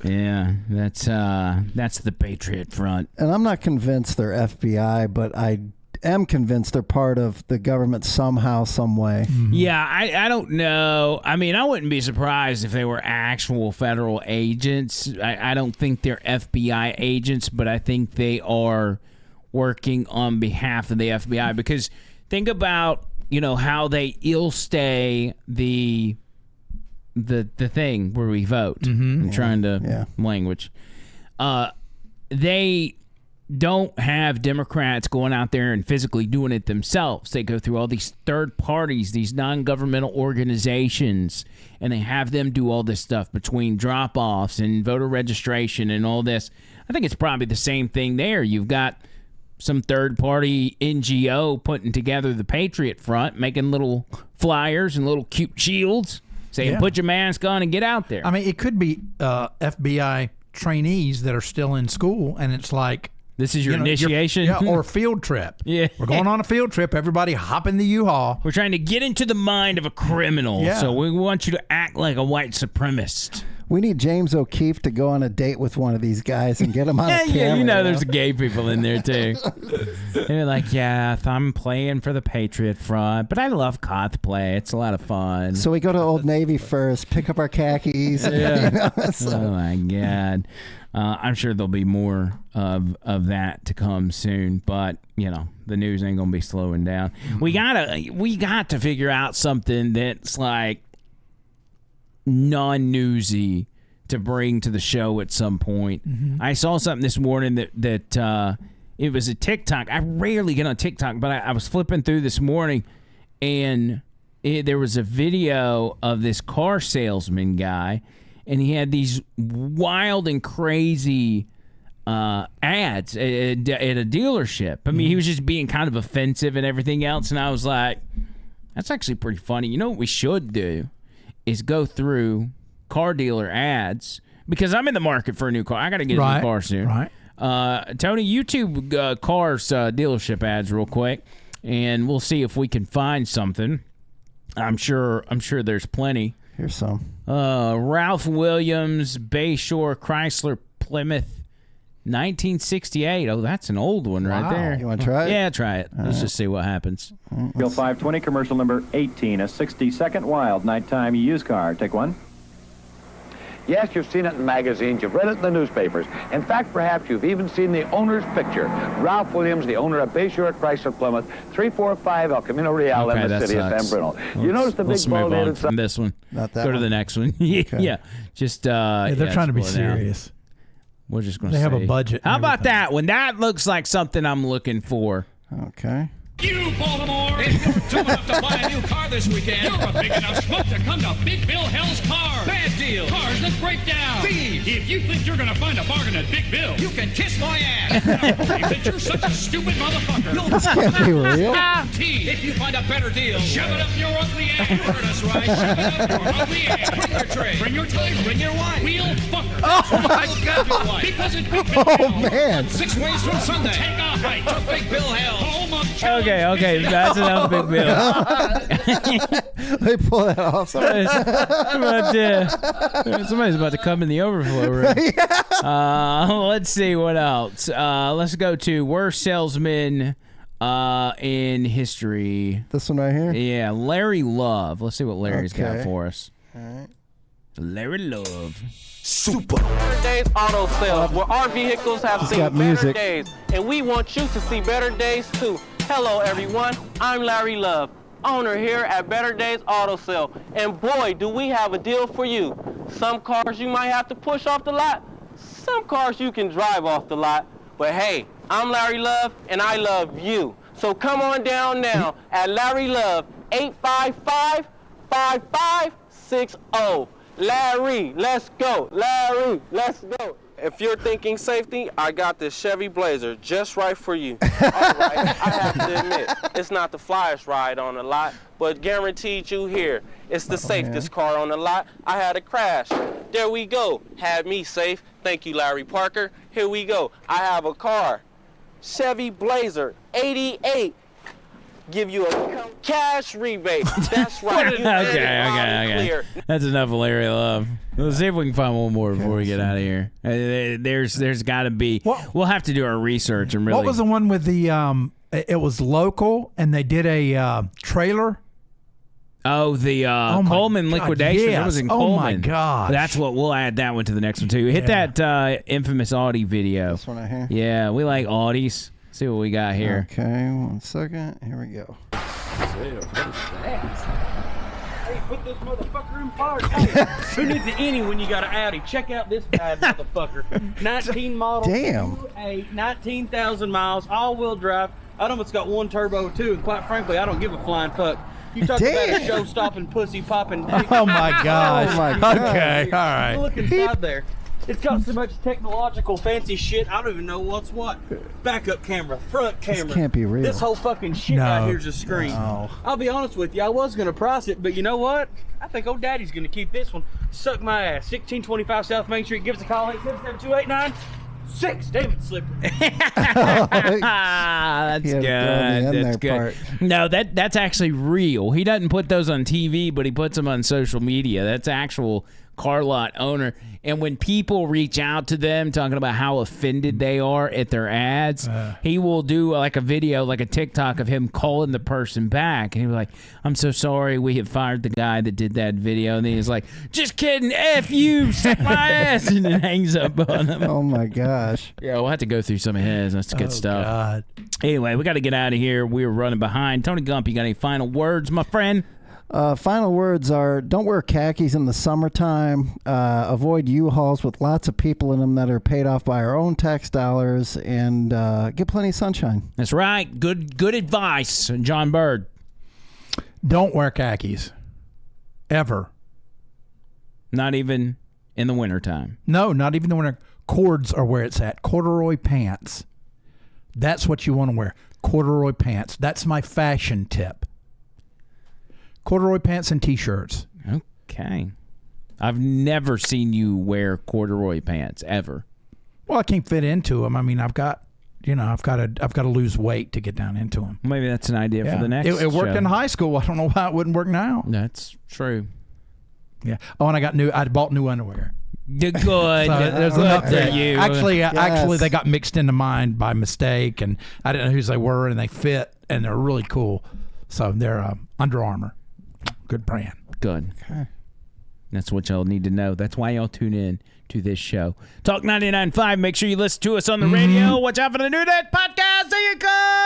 Yeah, that's the Patriot Front. And I'm not convinced they're FBI, but I am convinced they're part of the government somehow, some way. Yeah, I don't know. I mean, I wouldn't be surprised if they were actual federal agents. I don't think they're FBI agents, but I think they are working on behalf of the FBI, because think about, how they ill-stay the thing where we vote. I'm trying to language. They don't have Democrats going out there and physically doing it themselves. They go through all these third parties, these non-governmental organizations, and they have them do all this stuff between drop-offs and voter registration and all this. I think it's probably the same thing there. You've got some third-party NGO putting together the Patriot Front, making little flyers and little cute shields, saying, put your mask on and get out there. I mean, it could be FBI trainees that are still in school, and it's like, this is your initiation? Or a field trip. Yeah. We're going on a field trip. Everybody hop in the U-Haul. We're trying to get into the mind of a criminal, so we want you to act like a white supremacist. We need James O'Keefe to go on a date with one of these guys and get him on a camera. Yeah, there's gay people in there, too. They're like, I'm playing for the Patriot Front, but I love cosplay. It's a lot of fun. So we go to Old Navy first, pick up our khakis. Yeah. Oh, my God. I'm sure there'll be more of that to come soon, but the news ain't gonna be slowing down. We got to figure out something that's like non-newsy to bring to the show at some point. I saw something this morning that it was a TikTok. I rarely get on TikTok, but I was flipping through this morning, and there was a video of this car salesman guy. And he had these wild and crazy ads at a dealership. I mean, he was just being kind of offensive and everything else. And I was like, that's actually pretty funny. You know what we should do is go through car dealer ads, because I'm in the market for a new car. I got to get a new car soon. Right. Tony, YouTube cars dealership ads real quick, and we'll see if we can find something. I'm sure there's plenty. Here's some. Ralph Williams, Bayshore Chrysler Plymouth, 1968. Oh, that's an old one right there. You want to try it? Yeah, try it. Let's just see what happens. Bill 520, commercial number 18, a 60-second wild nighttime used car. Take one. Yes, you've seen it in magazines, you've read it in the newspapers. In fact, perhaps you've even seen the owner's picture. Ralph Williams, the owner of Bayshore Chrysler Plymouth, 345 El Camino Real in the city of San Bruno. You notice the big bald-headed from this one. Not that Go to one. the next one. Yeah, just they're trying to be serious. We're just going to They have a budget. How about that one? That looks like something I'm looking for. Okay. You, Baltimore, if you're dumb enough to buy a new car this weekend, you're a big enough schmuck to come to Big Bill Hell's Car. Bad deal. Cars that break down. Thieves. If you think you're going to find a bargain at Big Bill, you can kiss my ass. I don't believe that you're such a stupid motherfucker. This can't be real. If you find a better deal, shove it up your ugly ass. You heard us right. Shove it up your ugly ass. Bring your tray. Bring your tie. Bring your wife. Wheel fucker. Oh, my God. Because it's Big Bill Oh, Hell. man. 6 ways from Sunday. Take a hike to Big Bill Hell. Home of Okay, that's enough, Big Bill. They pull that off. Somebody's about to come in the overflow room. Let's see what else. Let's go to worst salesman in history. This one right here? Yeah, Larry Love. Let's see what Larry's got for us. All right. Larry Love. Super. Better Days Auto Sales, where our vehicles have He's seen got better music. days, and we want you to see better days too. Hello everyone, I'm Larry Love, owner here at Better Days Auto Sale, and boy do we have a deal for you. Some cars you might have to push off the lot, some cars you can drive off the lot. But hey, I'm Larry Love, and I love you. So come on down now at Larry Love, 855-5560. Larry, let's go. Larry, let's go. If you're thinking safety, I got this Chevy Blazer just right for you. All right, I have to admit, it's not the flyest ride on the lot, but guaranteed you here, it's the safest car on the lot. I had a crash. There we go. Had me safe. Thank you, Larry Parker. Here we go. I have a car. Chevy Blazer, 88. Give you a cash rebate. That's right. Okay. That's enough of Larry Love. Let's see if we can find one more before we get out of here. There's got to be. We'll have to do our research and really. What was the one with the? It was local, and they did a trailer. Oh, the Coleman liquidation. Yes. That was in Coleman. Oh my gosh. That's what we'll add that one to the next one too. Hit that infamous Audi video. This one right here. Yeah, we like Audis. See what we got here. Okay, 1 second. Here we go. Hey, put this motherfucker in park. Hey, who needs an innie when you got an Audi? Check out this bad motherfucker. 19 model. Damn. 19,000 miles, all-wheel drive. I know it's got one turbo too, and quite frankly, I don't give a flying fuck. You talk about a show-stopping, pussy-popping. Oh my gosh. Oh my gosh. Okay, all right. Look inside there. It's got so much technological fancy shit, I don't even know what's what. Backup camera, front camera. This can't be real. This whole fucking shit out here's a screen. No. I'll be honest with you, I was going to price it, but you know what? I think old daddy's going to keep this one. Suck my ass. 1625 South Main Street. Give us a call, 877-289-6. Damn it, Slipper. That's good. That's good. Part. No, that's actually real. He doesn't put those on TV, but he puts them on social media. That's actual car lot owner. And when people reach out to them talking about how offended they are at their ads, he will do like a video, like a TikTok of him calling the person back. And he'll be like, I'm so sorry, we have fired the guy that did that video. And then he's like, just kidding, F you, suck my ass. And then hangs up on him. Oh my gosh. Yeah, we'll have to go through some of his. That's good stuff. God. Anyway, we got to get out of here. We're running behind. Tony Gump, you got any final words, my friend? Final words are: don't wear khakis in the summertime. Avoid U-Hauls with lots of people in them that are paid off by our own tax dollars, and get plenty of sunshine. That's right. Good advice, John Bird. Don't wear khakis. Ever. Not even in the wintertime. No, not even the winter. Cords are where it's at. Corduroy pants. That's what you want to wear. Corduroy pants. That's my fashion tip. Corduroy pants and T-shirts. Okay. I've never seen you wear corduroy pants ever. Well, I can't fit into them. I mean, I've got to lose weight to get down into them. Maybe that's an idea for the next It worked show. in high school. I don't know why it wouldn't work now. That's true. Yeah. Oh, and I bought new underwear. Good. So there's an update. You. Actually, they got mixed into mine by mistake, and I didn't know whose they were, and they fit, and they're really cool. So they're Under Armour. Good brand. Good. Okay. That's what y'all need to know. That's why y'all tune in to this show. Talk 99.5. Make sure you listen to us on the radio. Watch out for the New Net Podcast. See you guys.